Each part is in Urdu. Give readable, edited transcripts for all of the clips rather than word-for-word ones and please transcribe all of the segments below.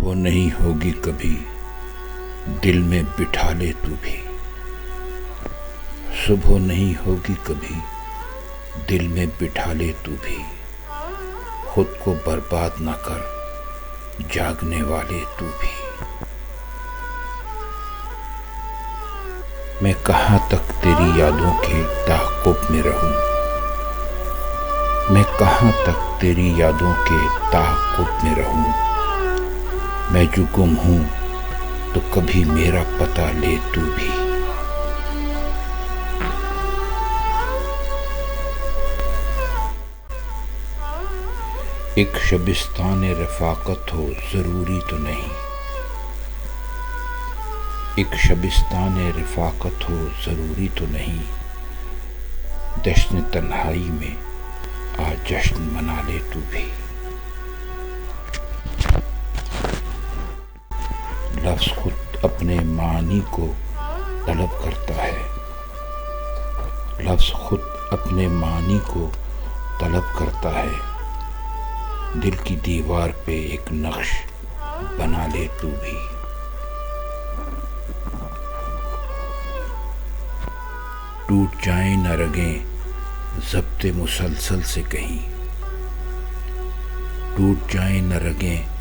صبح نہیں ہوگی کبھی دل میں بٹھا لے تو بھی، صبح نہیں ہوگی کبھی دل میں بٹھا لے تو بھی، خود کو برباد نہ کر جاگنے والے تو بھی۔ میں کہاں تک تیری یادوں کے تعاقب میں رہوں، میں کہاں تک تیری یادوں کے تعاقب میں رہوں، میں جو گم ہوں تو کبھی میرا پتہ لے تو بھی۔ ایک شبستان رفاقت ہو ضروری تو نہیں، ایک شبستان رفاقت ہو ضروری تو نہیں، جشن تنہائی میں آج جشن منا لے تو بھی۔ لفظ خود اپنے معنی کو طلب کرتا ہے، لفظ خود اپنے معنی کو طلب کرتا ہے، دل کی دیوار پہ ایک نقش بنا لے تو بھی۔ ٹوٹ جائیں نہ رگیں ضبط مسلسل سے کہیں، ٹوٹ جائیں نہ رگیں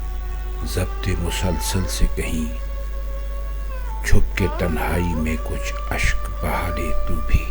ضبط مسلسل سے کہیں، چھپ کے تنہائی میں کچھ اشک بہا لے تو بھی۔